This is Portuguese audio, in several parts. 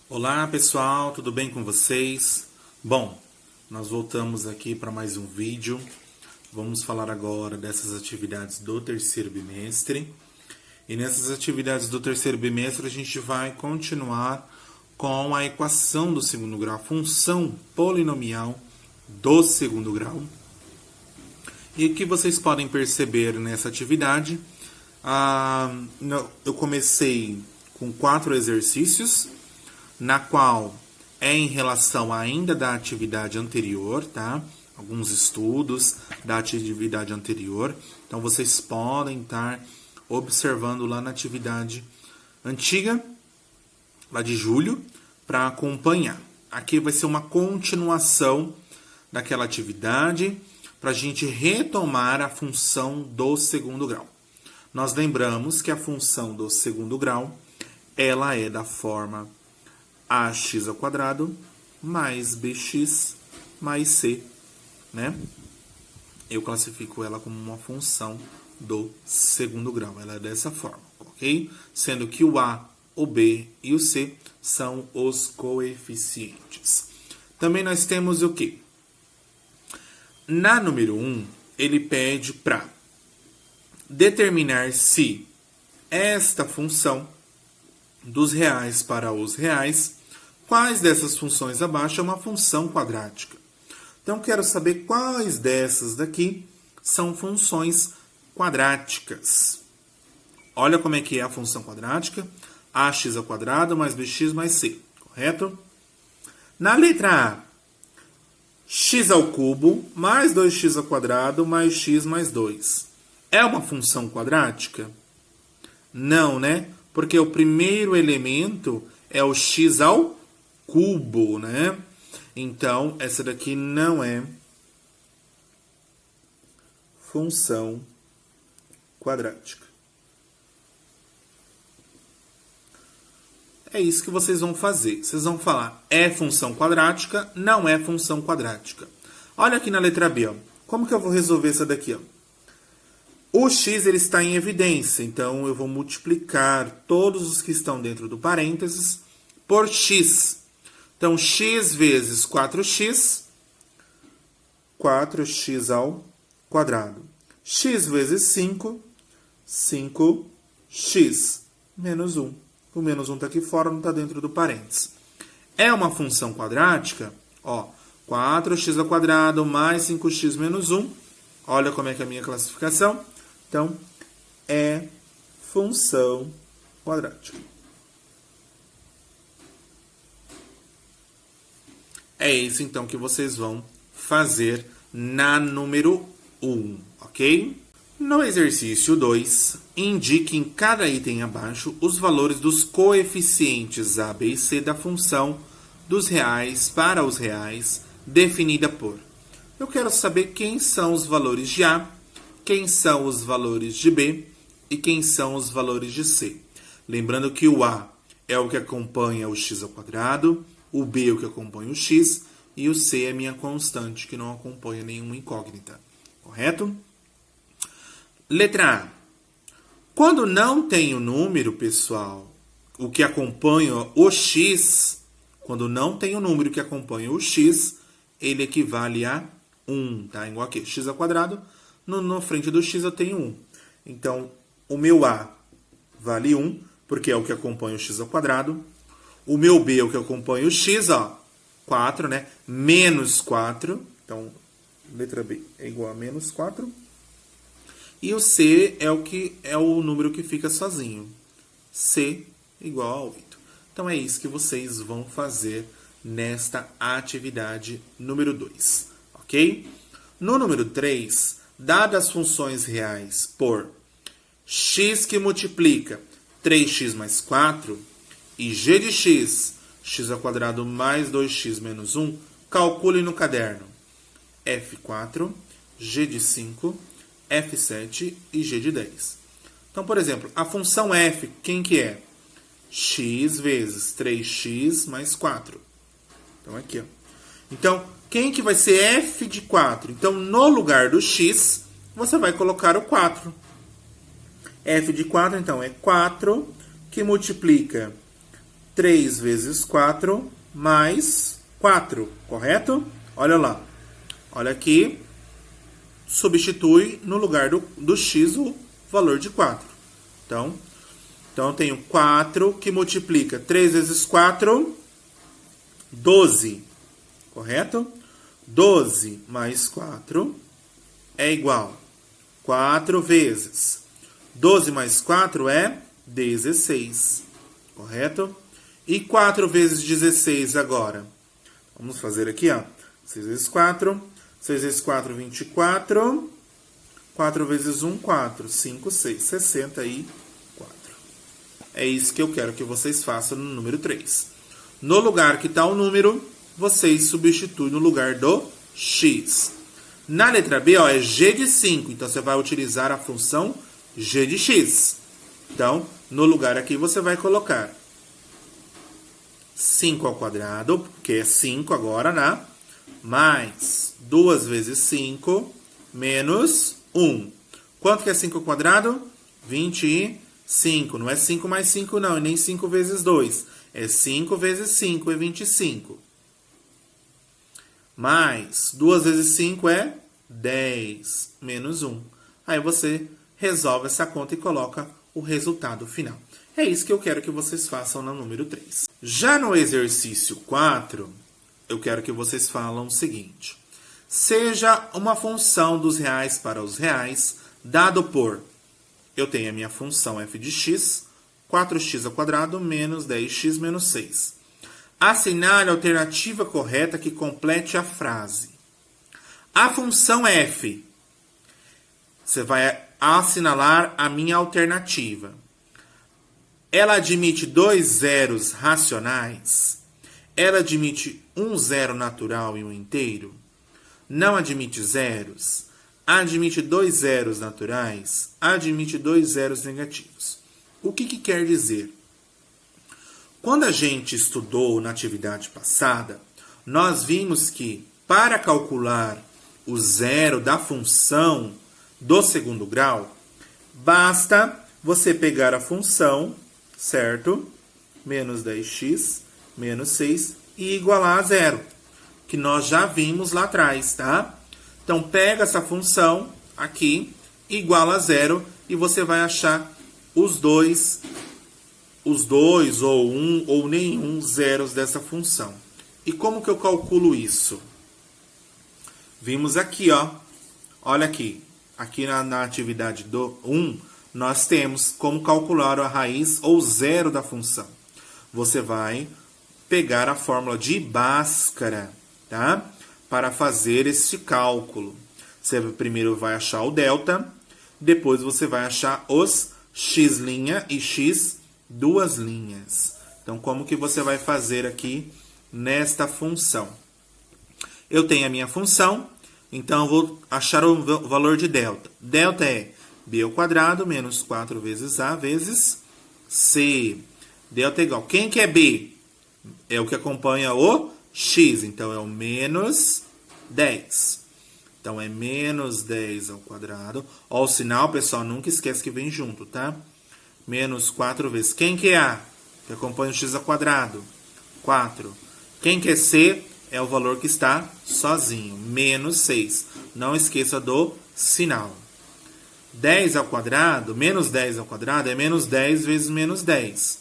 Olá pessoal, tudo bem com vocês? Bom, nós voltamos aqui para mais um vídeo. Vamos falar agora dessas atividades do terceiro bimestre. E nessas atividades do terceiro bimestre a gente vai continuar com a equação do segundo grau, a função polinomial do segundo grau. E o que vocês podem perceber nessa atividade, eu comecei com 4 exercícios, na qual é em relação ainda da atividade anterior, tá? Alguns estudos da atividade anterior. Então, vocês podem estar observando lá na atividade antiga, lá de julho, para acompanhar. Aqui vai ser uma continuação daquela atividade, para a gente retomar a função do segundo grau. Nós lembramos que a função do segundo grau, ela é da forma ax ao quadrado mais bx mais c, né? Eu classifico ela como uma função do segundo grau. Ela é dessa forma, ok? Sendo que o a, o b e o c são os coeficientes. Também nós temos o quê? Na número 1, ele pede para determinar se esta função dos reais para os reais, quais dessas funções abaixo é uma função quadrática. Então, quero saber quais dessas daqui são funções quadráticas. Olha como é que é a função quadrática. Ax ao quadrado mais bx mais c, correto? Na letra A, x ao cubo mais 2x ao quadrado mais x mais 2. É uma função quadrática? Não, né? Porque o primeiro elemento é o x ao cubo, né? Então, essa daqui não é função quadrática. É isso que vocês vão fazer. Vocês vão falar, é função quadrática, não é função quadrática. Olha aqui na letra B, ó. Como que eu vou resolver essa daqui, ó? O x ele está em evidência, então eu vou multiplicar todos os que estão dentro do parênteses por x. Então, x vezes 4x, 4x ao quadrado. X vezes 5, 5x menos 1. O menos 1 está aqui fora, não está dentro do parênteses. É uma função quadrática? Ó, 4x ao quadrado mais 5x menos 1. Olha como é que é a minha classificação. Então, é função quadrática. É isso, então, que vocês vão fazer na número 1, ok? No exercício 2, indique em cada item abaixo os valores dos coeficientes a, b e c da função dos reais para os reais, definida por. Eu quero saber quem são os valores de a, quem são os valores de b e quem são os valores de c. Lembrando que o a é o que acompanha o x ao quadrado, o b é o que acompanha o x e o c é minha constante, que não acompanha nenhuma incógnita. Correto? Letra A. Quando não tem o número, pessoal, o que acompanha o x, quando não tem o número que acompanha o x, ele equivale a 1, tá? Igual aqui, x ao quadrado, na frente do x eu tenho 1. Então, o meu a vale 1, porque é o que acompanha o x ao quadrado. O meu b é o que acompanha o x, ó, 4, né? Menos 4. Então, letra B é igual a menos 4. E o c é o número que fica sozinho. C igual a 8. Então, é isso que vocês vão fazer nesta atividade número 2, ok? No número 3, dadas as funções reais por x que multiplica 3x mais 4 e g de x, x ao quadrado mais 2x menos 1, calcule no caderno f4, g de 5, f7 e g de 10. Então, por exemplo, a função f, quem que é? X vezes 3x mais 4. Então, aqui, ó. Então, quem que vai ser f de 4? Então, no lugar do x, você vai colocar o 4. f de 4, então, é 4 que multiplica 3 vezes 4 mais 4, correto? Olha lá. Olha aqui. Substitui no lugar do x o valor de 4. Então eu tenho 4 que multiplica 3 vezes 4, 12. Correto? 12 mais 4 é igual 4 vezes 12 mais 4 é 16. Correto? E 4 vezes 16 agora? Vamos fazer aqui, ó. 6 vezes 4. 6 vezes 4, 24. 4 vezes 1, 4. 5, 6, 64. É isso que eu quero que vocês façam no número 3. No lugar que está o número, vocês substituem no lugar do x. Na letra B, ó, é g de 5. Então, você vai utilizar a função g de x. Então, no lugar aqui, você vai colocar 5 ao quadrado, que é 5 agora, né? Mais 2 vezes 5, menos 1. Quanto que é 5 ao quadrado? 25. Não é 5 mais 5, não. E nem 5 vezes 2. É 5 vezes 5, é 25. Mais 2 vezes 5 é 10. Menos 1. Aí você resolve essa conta e coloca o resultado final. É isso que eu quero que vocês façam no número 3. Já no exercício 4, eu quero que vocês falam o seguinte. Seja uma função dos reais para os reais, dado por... Eu tenho a minha função f de x, 4x ao quadrado menos 10x menos 6. Assinale a alternativa correta que complete a frase. A função f. Você vai assinalar a minha alternativa. Ela admite 2 zeros racionais? Ela admite um zero natural e um inteiro? Não admite zeros? Admite 2 zeros naturais? Admite 2 zeros negativos. O que quer dizer? Quando a gente estudou na atividade passada, nós vimos que para calcular o zero da função do segundo grau, basta você pegar a função, certo? Menos 10x menos 6 e igualar a zero, que nós já vimos lá atrás, tá? Então, pega essa função aqui, iguala a zero, e você vai achar os dois ou um ou nenhum zeros dessa função. E como que eu calculo isso? Vimos aqui, ó. Olha aqui. Aqui na atividade do 1, nós temos como calcular a raiz ou zero da função. Você vai pegar a fórmula de Bhaskara, tá? Para fazer este cálculo. Você primeiro vai achar o delta, depois você vai achar os x' e x duas linhas. Então, como que você vai fazer aqui nesta função? Eu tenho a minha função, então eu vou achar o valor de delta. Delta é b ao quadrado menos 4 vezes a vezes c. Delta é igual. Quem que é b? É o que acompanha o x, então é o menos 10. Então é menos 10 ao quadrado. Ó, o sinal, pessoal, nunca esquece que vem junto, tá? Menos 4 vezes. Quem que é a? Que acompanha o x ao quadrado? 4. Quem que é c? É o valor que está sozinho. Menos 6. Não esqueça do sinal. 10 ao quadrado, menos 10 ao quadrado é menos 10 vezes menos 10,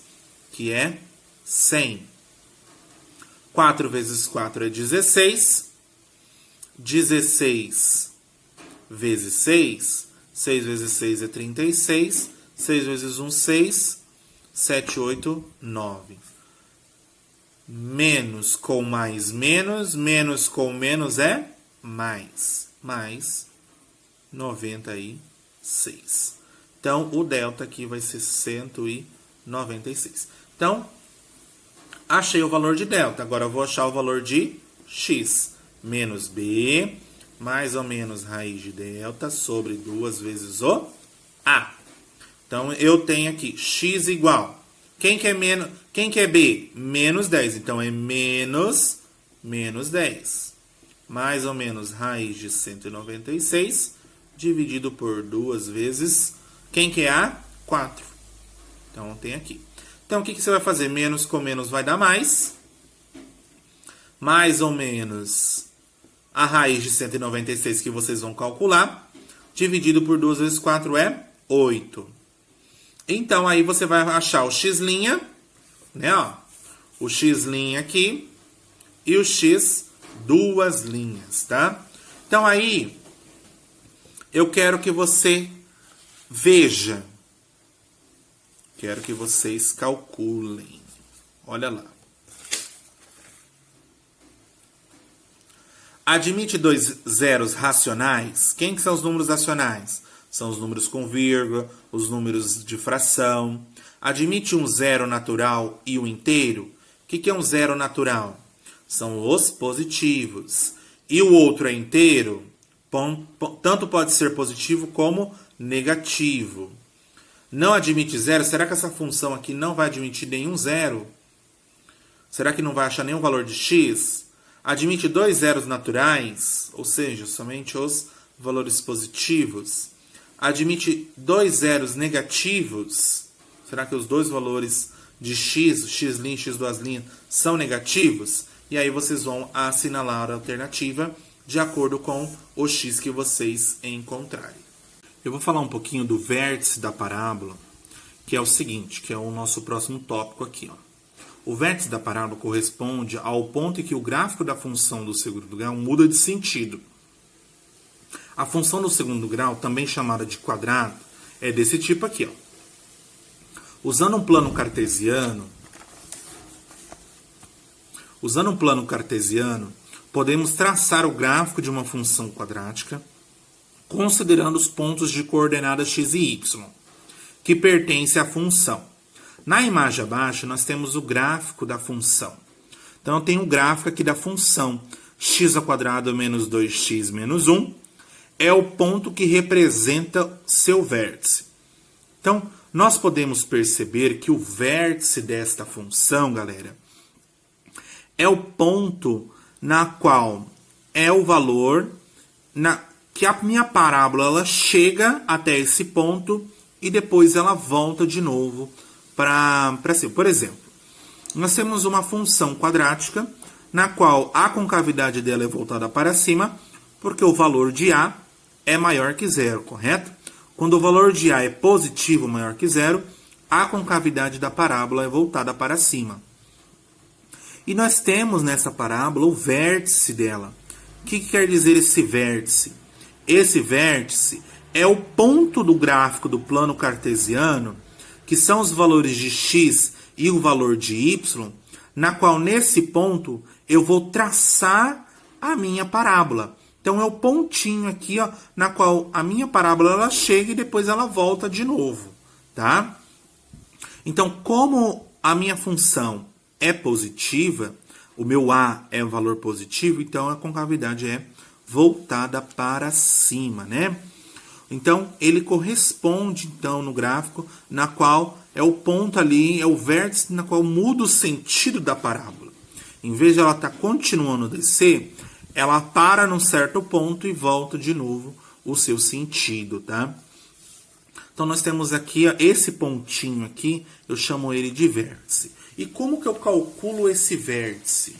que é 100. 4 vezes 4 é 16. 16 vezes 6. 6 vezes 6 é 36. 6 vezes 1, 6. 7, 8, 9. Menos com mais menos. Menos com menos é mais. Mais 96. Então, o delta aqui vai ser 196. Então, achei o valor de delta. Agora, eu vou achar o valor de x. Menos b, mais ou menos raiz de delta, sobre 2 vezes o a. Então, eu tenho aqui x igual. Quem que é b? Menos 10. Então, é menos 10. Mais ou menos raiz de 196, dividido por 2 vezes... Quem que é a? 4. Então, tem aqui. Então, o que você vai fazer? Menos com menos vai dar mais. Mais ou menos a raiz de 196 que vocês vão calcular. Dividido por 2 vezes 4 é 8. Então, aí você vai achar o x', né? Ó, o x' aqui e o x duas linhas, tá? Então, aí, eu quero que você veja. Quero que vocês calculem. Olha lá. Admite dois zeros racionais. Quem que são os números racionais? São os números com vírgula, os números de fração. Admite um zero natural e um inteiro. O que é um zero natural? São os positivos. E o outro é inteiro, tanto pode ser positivo como negativo. Não admite zero. Será que essa função aqui não vai admitir nenhum zero? Será que não vai achar nenhum valor de x? Admite dois zeros naturais, ou seja, somente os valores positivos. Admite dois zeros negativos. Será que os dois valores de x, x', x duas linhas, são negativos? E aí vocês vão assinalar a alternativa de acordo com o x que vocês encontrarem. Eu vou falar um pouquinho do vértice da parábola, que é o seguinte, que é o nosso próximo tópico aqui, ó. O vértice da parábola corresponde ao ponto em que o gráfico da função do segundo grau muda de sentido. A função do segundo grau, também chamada de quadrado, é desse tipo aqui, ó. Usando um plano cartesiano, podemos traçar o gráfico de uma função quadrática considerando os pontos de coordenadas x e y, que pertencem à função. Na imagem abaixo, nós temos o gráfico da função. Então, eu tenho o gráfico aqui da função x² menos 2x menos 1, é o ponto que representa seu vértice. Então, nós podemos perceber que o vértice desta função, galera, é o ponto na qual é o valor que a minha parábola ela chega até esse ponto e depois ela volta de novo para cima. Por exemplo, nós temos uma função quadrática na qual a concavidade dela é voltada para cima porque o valor de A é maior que zero, correto? Quando o valor de A é positivo maior que zero, a concavidade da parábola é voltada para cima. E nós temos nessa parábola o vértice dela. O que quer dizer esse vértice? Esse vértice é o ponto do gráfico do plano cartesiano, que são os valores de x e o valor de y, na qual nesse ponto eu vou traçar a minha parábola. Então é o pontinho aqui, ó, na qual a minha parábola ela chega e depois ela volta de novo, tá? Então, como a minha função é positiva, o meu A é um valor positivo, então a concavidade é voltada para cima, né? Então, ele corresponde, então, no gráfico, na qual é o ponto ali, é o vértice na qual muda o sentido da parábola. Em vez de ela estar continuando a descer, ela para num certo ponto e volta de novo o seu sentido, tá? Então, nós temos aqui, ó, esse pontinho aqui, eu chamo ele de vértice. E como que eu calculo esse vértice?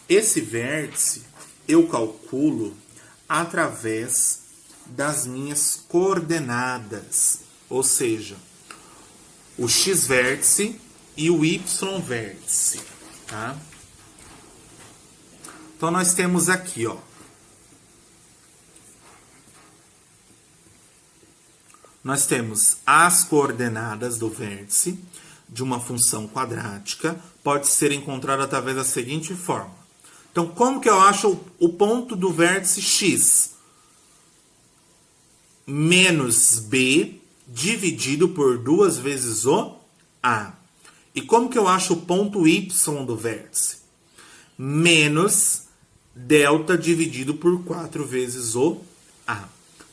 Esse vértice eu calculo através das minhas coordenadas, ou seja, o x-vértice e o y-vértice, tá? Então, nós temos aqui, ó, nós temos as coordenadas do vértice de uma função quadrática, pode ser encontrado através da seguinte forma. Então, como que eu acho o ponto do vértice x? Menos b dividido por 2 vezes o a. E como que eu acho o ponto y do vértice? Menos delta dividido por 4 vezes o a.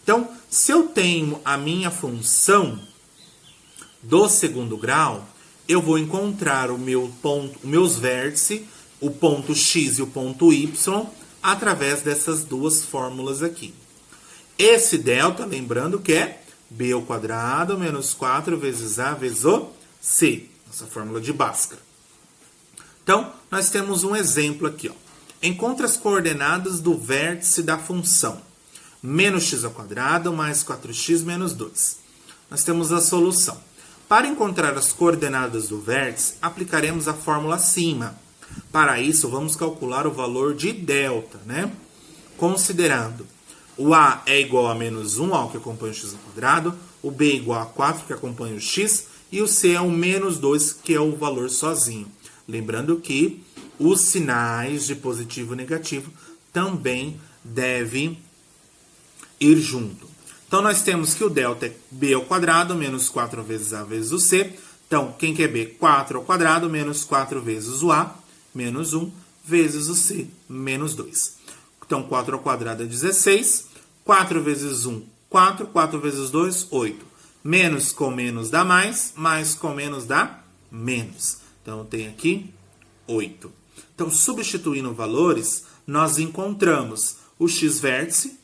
Então, se eu tenho a minha função do segundo grau, eu vou encontrar o meu ponto, os meus vértices, o ponto x e o ponto y, através dessas duas fórmulas aqui. Esse delta, lembrando que é b² menos 4 vezes a vezes o c. Nossa fórmula de Bhaskara. Então, nós temos um exemplo aqui. Ó. Encontre as coordenadas do vértice da função menos x ao quadrado mais 4x menos 2. Nós temos a solução. Para encontrar as coordenadas do vértice, aplicaremos a fórmula acima. Para isso, vamos calcular o valor de delta, né? Considerando o a é igual a menos 1, ó, que acompanha o x ao quadrado, o b é igual a 4, que acompanha o x, e o c é o menos 2, que é o valor sozinho. Lembrando que os sinais de positivo e negativo também devem ir junto. Então, nós temos que o delta é b ao quadrado menos 4 vezes a vezes o c. Então, quem que é b? 4 ao quadrado menos 4 vezes o a, menos 1, vezes o c, menos 2. Então, 4 ao quadrado é 16. 4 vezes 1, 4. 4 vezes 2, 8. Menos com menos dá mais com menos dá menos. Então, tem aqui 8. Então, substituindo valores, nós encontramos o x-vértice,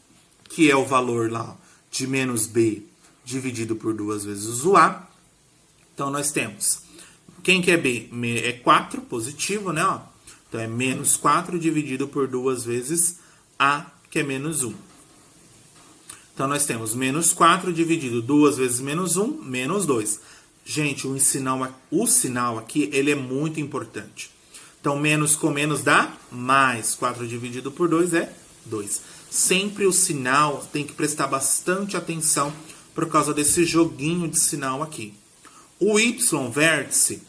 que é o valor lá de menos b dividido por 2 vezes o a. Então, nós temos, quem que é b? É 4, positivo, né? Ó. Então, é menos 4 dividido por 2 vezes a, que é menos 1. Então, nós temos menos 4 dividido 2 vezes menos 1, menos 2. Gente, o sinal aqui, ele é muito importante. Então, menos com menos dá mais. 4 dividido por 2 é 2. Sempre o sinal tem que prestar bastante atenção por causa desse joguinho de sinal aqui. O y-vértice,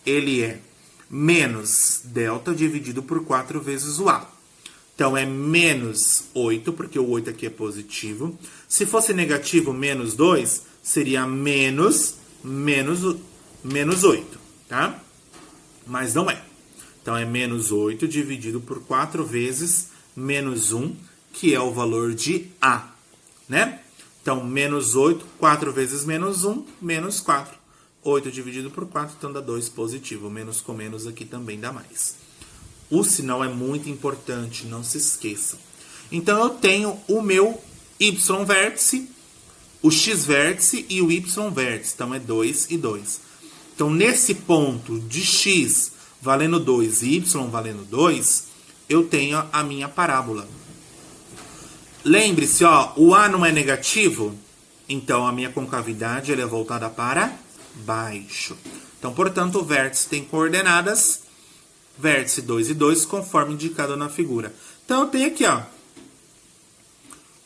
ele é menos delta dividido por 4 vezes o a. Então, é menos 8, porque o 8 aqui é positivo. Se fosse negativo, menos 2, seria menos 8, tá? Mas não é. Então, é menos 8 dividido por 4 vezes menos 1, que é o valor de a, né? Então, menos 8, 4 vezes menos 1, menos 4. 8 dividido por 4, então dá 2 positivo. Menos com menos aqui também dá mais. O sinal é muito importante, não se esqueçam. Então, eu tenho o meu y-vértice, o x-vértice e o y-vértice. Então, é 2 e 2. Então, nesse ponto de x valendo 2 e y valendo 2, eu tenho a minha parábola. Lembre-se, ó, o a não é negativo, então a minha concavidade ela é voltada para baixo. Então, portanto, o vértice tem coordenadas vértice 2 e 2, conforme indicado na figura. Então, eu tenho aqui, ó,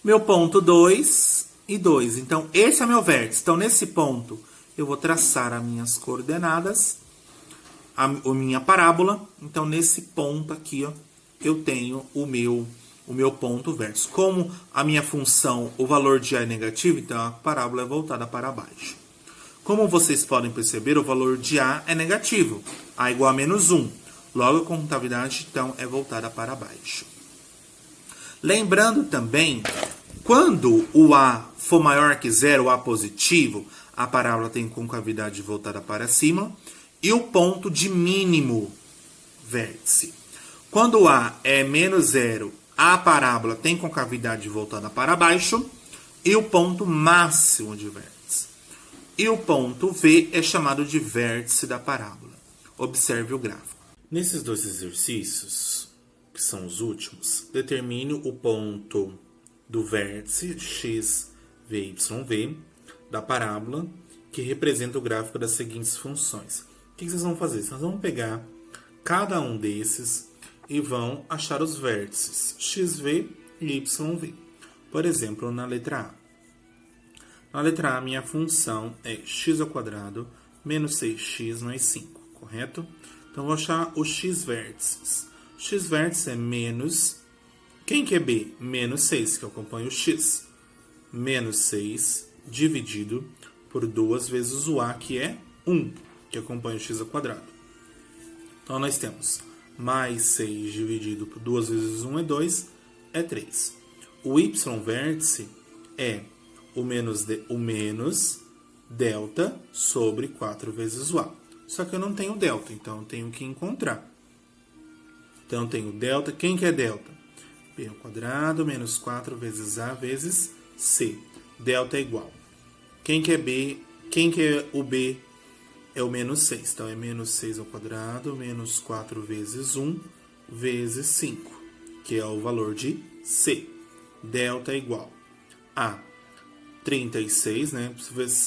meu ponto 2 e 2. Então, esse é meu vértice. Então, nesse ponto, eu vou traçar as minhas coordenadas, a minha parábola. Então, nesse ponto aqui, ó, eu tenho o meu ponto vértice. Como a minha função, o valor de a é negativo, então a parábola é voltada para baixo. Como vocês podem perceber, o valor de a é negativo. A igual a menos 1. Logo, a concavidade, então, é voltada para baixo. Lembrando também, quando o a for maior que 0, o a positivo, a parábola tem concavidade voltada para cima, e o ponto de mínimo vértice. Quando o a é menos 0, a parábola tem concavidade voltada para baixo, e o ponto máximo de vértice. E o ponto V é chamado de vértice da parábola. Observe o gráfico. Nesses dois exercícios, que são os últimos, determine o ponto do vértice x, v, y, v da parábola, que representa o gráfico das seguintes funções. O que vocês vão fazer? Vocês vão pegar cada um desses e vão achar os vértices xv e yv. Por exemplo, na letra A. Na letra A, minha função é x ao quadrado menos 6x mais 5, correto? Então, vou achar os x-vértices. X-vértice é menos... Quem que é b? Menos 6, que acompanha o x. Menos 6 dividido por 2 vezes o a, que é 1, que acompanha o x ao quadrado. Então, nós temos mais 6 dividido por 2 vezes 1 é 2, é 3. O y-vértice é o menos delta sobre 4 vezes o a. Só que eu não tenho delta, então eu tenho que encontrar. Então, eu tenho delta. Quem que é delta? B ao quadrado menos 4 vezes a vezes c. Delta é igual. Quem que é b? Quem que é o b? é o menos 6. Então, é menos 6 ao quadrado, menos 4 vezes 1, vezes 5, que é o valor de C. Delta é igual a 36, né?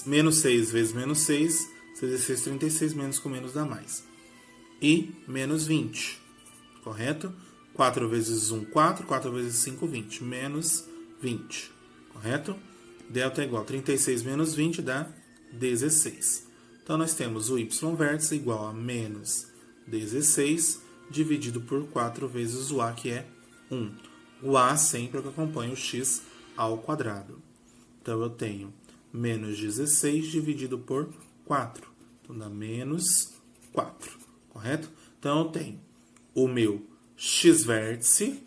Menos 6 vezes menos 6, 6 vezes 6, 36, menos com menos dá mais. E menos 20, correto? 4 vezes 1, 4, 4 vezes 5, 20, menos 20, correto? Delta é igual a 36 menos 20 dá 16. Então, nós temos o y vértice igual a menos 16 dividido por 4 vezes o a, que é 1. O a sempre é o que acompanha o x ao quadrado. Então, eu tenho menos 16 dividido por 4. Então, dá menos 4, correto? Então, eu tenho o meu x vértice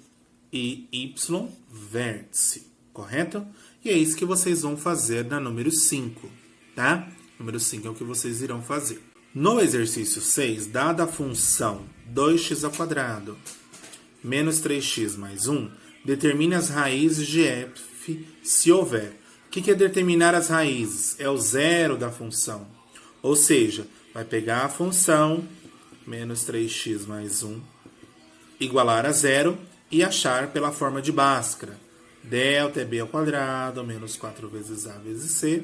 e y vértice, correto? E é isso que vocês vão fazer na número 5, tá? Número 5 é o que vocês irão fazer. No exercício 6, dada a função 2x² menos 3x mais 1, determine as raízes de f se houver. O que é determinar as raízes? É o zero da função. Ou seja, vai pegar a função menos 3x mais 1 igualar a zero e achar pela forma de Bhaskara. Delta é b ao quadrado, menos 4 vezes a vezes c,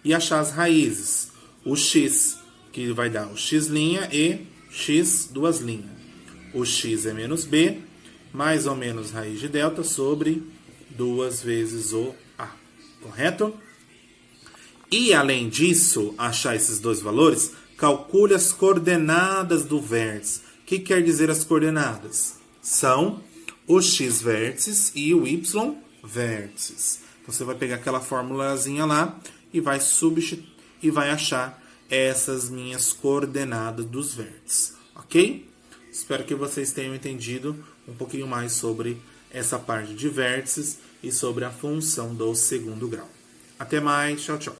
e achar as raízes. O x, que vai dar o x' e x duas linhas. O x é menos b, mais ou menos raiz de delta sobre 2 vezes o a, correto? E, além disso, achar esses dois valores, calcule as coordenadas do vértice. O que quer dizer as coordenadas? São os x vértices e o y vértices. Então, você vai pegar aquela formulazinha lá e vai substituir e vai achar essas minhas coordenadas dos vértices, ok? Espero que vocês tenham entendido um pouquinho mais sobre essa parte de vértices e sobre a função do segundo grau. Até mais, tchau, tchau.